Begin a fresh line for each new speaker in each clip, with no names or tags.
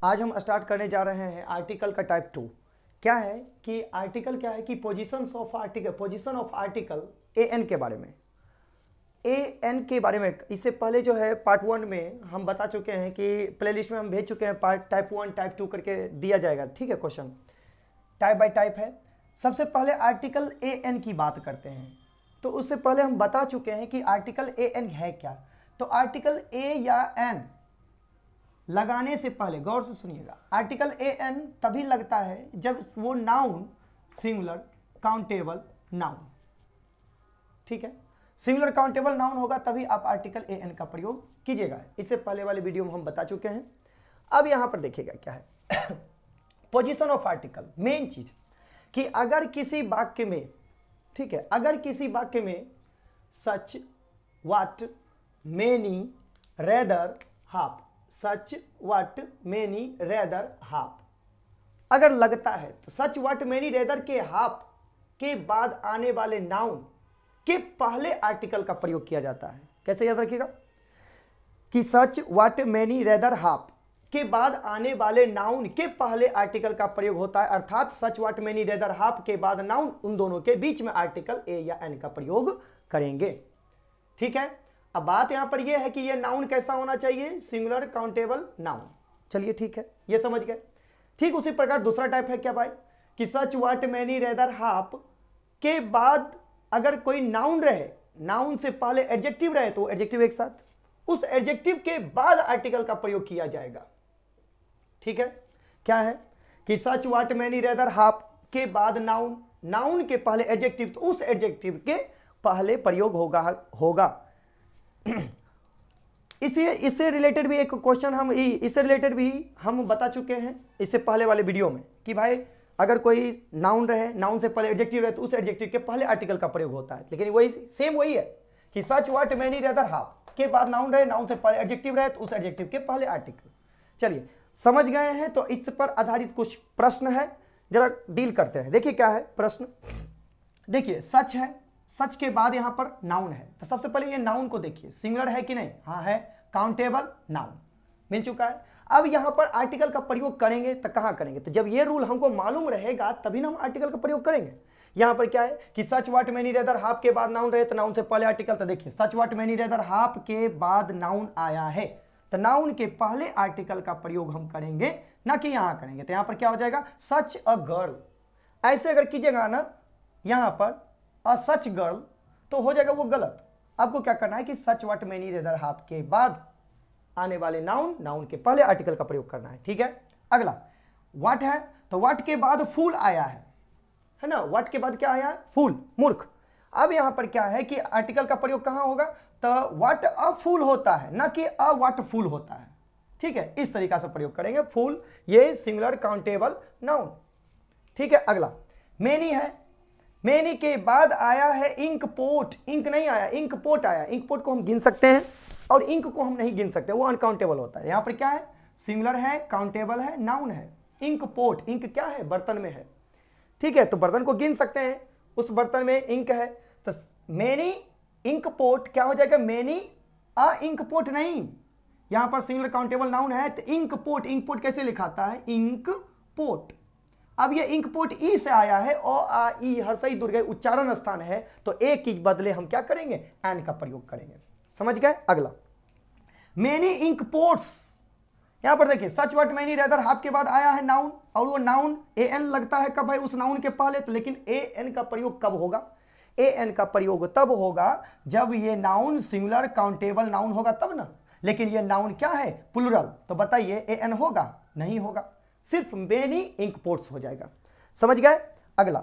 आज हम स्टार्ट करने जा रहे हैं आर्टिकल का टाइप 2। क्या है कि आर्टिकल क्या है कि position of article a an के बारे में। ए एन के बारे में इससे पहले जो है पार्ट 1 में हम बता चुके हैं कि प्लेलिस्ट में हम भेज चुके हैं, पार्ट टाइप 1 टाइप 2 करके दिया जाएगा। ठीक है, क्वेश्चन टाइप बाय टाइप है। सबसे पहले आर्टिकल ए एन की बात करते हैं। तो उससे पहले हम बता चुके हैं कि आर्टिकल ए एन है क्या। तो आर्टिकल ए या एन लगाने से पहले गौर से सुनिएगा, आर्टिकल ए एन तभी लगता है जब वो नाउन सिंगुलर काउंटेबल नाउन, ठीक है, सिंगुलर काउंटेबल नाउन होगा तभी आप आर्टिकल ए एन का प्रयोग कीजिएगा। इससे पहले वाले वीडियो में हम बता चुके हैं। अब यहां पर देखिएगा क्या है पोजीशन ऑफ आर्टिकल। मेन चीज कि अगर किसी वाक्य में, ठीक है, अगर किसी वाक्य में such what many rather half, such what many rather half अगर लगता है तो सच व्हाट मेनी रेदर के हाफ के बाद आने वाले नाउन के पहले आर्टिकल का प्रयोग किया जाता है। कैसे याद रखिएगा कि सच व्हाट मेनी रेदर हाफ के बाद आने वाले नाउन के पहले आर्टिकल का प्रयोग होता है, अर्थात सच व्हाट मेनी रेदर हाफ के बाद नाउन, उन दोनों के बीच में आर्टिकल ए या एन का प्रयोग करेंगे। ठीक है, अब बात यहां पर यह है कि यह नाउन कैसा होना चाहिए, सिंगुलर काउंटेबल नाउन। चलिए ठीक है, यह समझ गए। ठीक उसी प्रकार दूसरा टाइप है क्या भाई कि सच व्हाट मेनी रेदर हाफ के बाद अगर कोई नाउन रहे, नाउन से पहले एडजेक्टिव रहे तो एडजेक्टिव एक साथ, उस एडजेक्टिव के बाद आर्टिकल का प्रयोग किया जाएगा। ठीक है, क्या है कि सच व्हाट मेनी रेदर हाफ के बाद नाउन, नाउन के पहले एडजेक्टिव, तो उस एडजेक्टिव के पहले प्रयोग होगा। इससे रिलेटेड भी एक क्वेश्चन इससे रिलेटेड भी हम बता चुके हैं इससे पहले वाले वीडियो में कि भाई अगर कोई नाउन रहे, नाउन से पहले एडजेक्टिव रहे तो उस एडजेक्टिव के पहले आर्टिकल का प्रयोग होता है। लेकिन वही सेम वही है कि सच व्हाट मेनी रेदर हाफ के बाद नाउन रहे, नाउन से पहले एडजेक्टिव रहे तो उस एडजेक्टिव के पहले आर्टिकल। चलिए समझ गए हैं, तो इस पर आधारित कुछ प्रश्न है, जरा डील करते हैं। देखिए क्या है प्रश्न। देखिए सच है, सच के बाद यहां पर नाउन है, तो सबसे पहले ये नाउन को देखिए सिंगुलर है कि नहीं, हाँ है, काउंटेबल नाउन मिल चुका है। अब यहां पर आर्टिकल का प्रयोग करेंगे तो कहां करेंगे, तो जब ये रूल हमको मालूम रहेगा तभी ना हम आर्टिकल का प्रयोग करेंगे। यहां पर क्या है कि सच व्हाट मेनी रेदर हाफ के बाद नाउन रहे तो नाउन से पहले आर्टिकल, तो देखिए सच व्हाट मेनी रेदर हाफ के बाद नाउन आया है तो नाउन के पहले आर्टिकल का प्रयोग हम करेंगे, ना कि यहां करेंगे। तो यहां पर क्या हो जाएगा, सच अ गर्ल। ऐसे अगर कीजिएगा ना यहां पर अ सच गर्ल तो हो जाएगा वो गलत। आपको क्या करना है कि सच व्हाट मेनी रेदर हाफ के बाद आने वाले नाउन, नाउन के पहले आर्टिकल का प्रयोग करना है। ठीक है, अगला व्हाट है, तो व्हाट के बाद फूल आया है ना, व्हाट के बाद क्या आया है, फूल, मूर्ख। अब यहां पर क्या है कि आर्टिकल का प्रयोग कहां होगा, तो व्हाट अ फूल होता है, ना कि अ व्हाट फूल होता है। ठीक है, इस तरीका से प्रयोग करेंगे। फूल ये सिंगुलर काउंटेबल नाउन। ठीक है, अगला मेनी है, मेनी के बाद आया है इंक पोट, इंक नहीं आया, इंक पोट आया। इंक पोट को हम गिन सकते हैं और इंक को हम नहीं गिन सकते, वो अनकाउंटेबल होता है। यहां पर क्या है, सिंगुलर है, काउंटेबल है, नाउन है। इंक पोट, इंक क्या है, बर्तन में है। ठीक है, तो बर्तन को गिन सकते हैं, उस बर्तन में इंक है, तो मेनी इंक पोट क्या हो जाएगा, मेनी अ इंक पोट नहीं, यहां पर सिंगुलर काउंटेबल नाउन है तो इंक पोट, इंक पोट कैसे लिखाता है, इंक पोट। अब ये इंक पोट ई से आया है, ओ आ ई हर्षई दुर्गे उच्चारण स्थान है, तो ए के बदले हम क्या करेंगे, एन का प्रयोग करेंगे। समझ गए। अगला मेनी इंक पोट्स, यहां पर देखिए सच व्हाट मेनी रेदर हाफ के बाद आया है नाउन, और वो नाउन ए एन लगता है कब है, उस नाउन के पहले। तो लेकिन ए एन का प्रयोग कब होगा, ए एन का प्रयोग तब होगा जब ये नाउन सिंगुलर काउंटेबल नाउन होगा तब ना। लेकिन ये नाउन क्या है, प्लुरल, तो बताइए ए एन होगा, नहीं होगा, सिर्फ मेनी इंक पोट्स हो जाएगा। समझ गए। अगला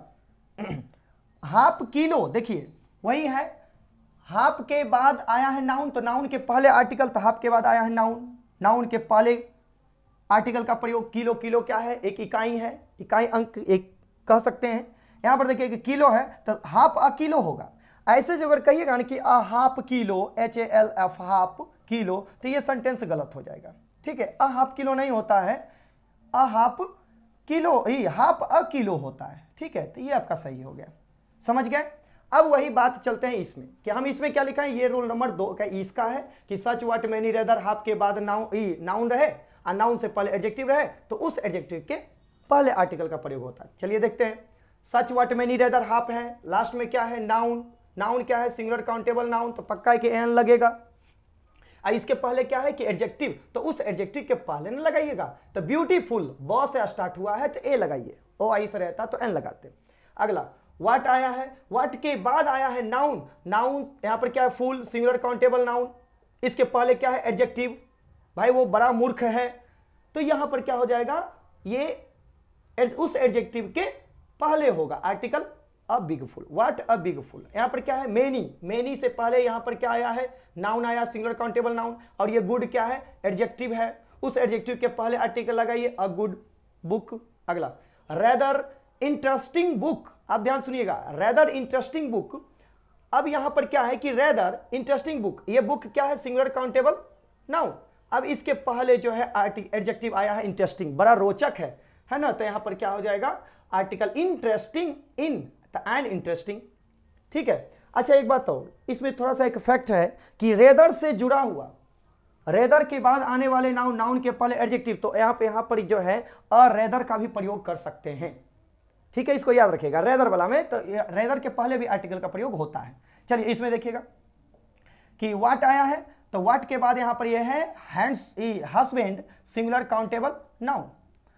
हाफ किलो, देखिए वही है, हाफ के बाद आया है नाउन, तो नाउन के पहले आर्टिकल, तो हाफ के बाद आया है नाउन, नाउन के पहले आर्टिकल का प्रयोग। किलो, किलो क्या है, एक इकाई है, इकाई अंक एक कह सकते हैं। यहां पर देखिए कि किलो है तो हाफ अ किलो होगा। ऐसे जो अगर कहिएगा ना कि a half kilo, HALF half kilo, तो ये सेंटेंस गलत हो जाएगा। ठीक है, अ हाफ किलो नहीं होता है, a half kilo he, half a kilo होता है। ठीक है, तो ये आपका सही हो गया। समझ गए। अब वही बात चलते हैं इसमें कि हम इसमें क्या लिखा है, ये रूल नंबर 2 का इसका है कि सच व्हाट मेनी रेदर हाफ के बाद नाउन रहे और नाउन से पहले एडजेक्टिव रहे तो उस एडजेक्टिव के पहले आर्टिकल का प्रयोग होता है। चलिए देखते हैं। सच व्हाट मेनी रेदर हाफ है, लास्ट में क्या है नाउन, नाउन क्या है सिंगुलर काउंटेबल नाउन, तो पक्का है कि एन लगेगा। और इसके पहले क्या है कि एडजेक्टिव, तो उस एडजेक्टिव के पहले न लगाइएगा। तो ब्यूटीफुल ब से स्टार्ट हुआ है तो ए लगाइए, ओ आई से रहता तो एन लगाते। अगला व्हाट आया है, व्हाट के बाद आया है नाउन, नाउन यहां पर क्या है फुल सिंगुलर काउंटेबल नाउन, इसके पहले क्या है एडजेक्टिव, भाई वो बड़ा मूर्ख है, तो यहां पर क्या हो जाएगा ये उस एडजेक्टिव के पहले होगा article a big full. What a big full, यहां पर क्या है मेनी, मेनी से पहले यहां पर क्या आया है नाउन आया सिंगुलर काउंटेबल नाउन, और ये गुड क्या है एडजेक्टिव है, उस एडजेक्टिव के पहले आर्टिकल लगाइए अ गुड बुक। अगला रेदर इंटरेस्टिंग बुक, आप ध्यान सुनिएगा रेदर इंटरेस्टिंग बुक। अब यहां पर क्या है कि रेदर इंटरेस्टिंग बुक, ये बुक क्या है सिंगुलर काउंटेबल नाउन, अब इसके पहले जो है एडजेक्टिव आया है इंटरेस्टिंग, बड़ा रोचक है ना, तो यहां पर क्या हो जाएगा आर्टिकल इंटरेस्टिंग इन, तो एन इंटरेस्टिंग। ठीक है। अच्छा एक बात और, इसमें थोड़ा सा एक फैक्ट है कि रेदर से जुड़ा हुआ, रेदर के बाद आने वाले नाउन, नाउन के पहले एडजेक्टिव, तो यहां पर जो है अ रेदर का भी प्रयोग कर सकते हैं। ठीक है, इसको याद रखिएगा रेदर वाला में, तो रेदर के पहले भी आर्टिकल का प्रयोग होता है। चलिए इसमें देखिएगा कि व्हाट आया है, तो व्हाट के बाद यहां पर यह है hands husband singular countable noun.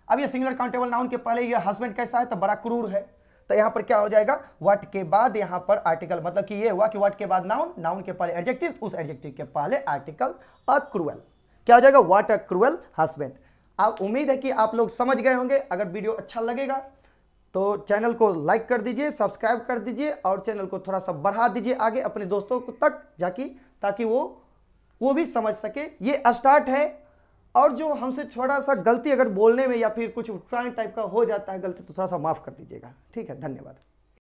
अब ये सिंगुलर काउंटेबल नाउन के पहले ये हस्बैंड कैसा है, तो बड़ा क्रूर है, तो यहां पर क्या हो जाएगा व्हाट के बाद यहां पर आर्टिकल, मतलब कि ये हुआ कि व्हाट के बाद नाउन, नाउन के पहले एडजेक्टिव, उस एडजेक्टिव के पहले आर्टिकल अ क्रूअल, क्या हो जाएगा व्हाट अ क्रूअल हस्बैंड। अब उम्मीद है कि आप लोग समझ गए होंगे। अगर वीडियो अच्छा लगेगा तो चैनल को लाइक कर दीजिए, सब्सक्राइब कर दीजिए और चैनल को थोड़ा सा बढ़ा दीजिए आगे अपने दोस्तों को तक जाके, ताकि वो भी समझ सके। ये स्टार्ट है, और जो हमसे थोड़ा सा गलती अगर बोलने में या फिर कुछ टाइप का हो जाता है गलती, तो थोड़ा सा माफ कर दीजिएगा। ठीक है, धन्यवाद।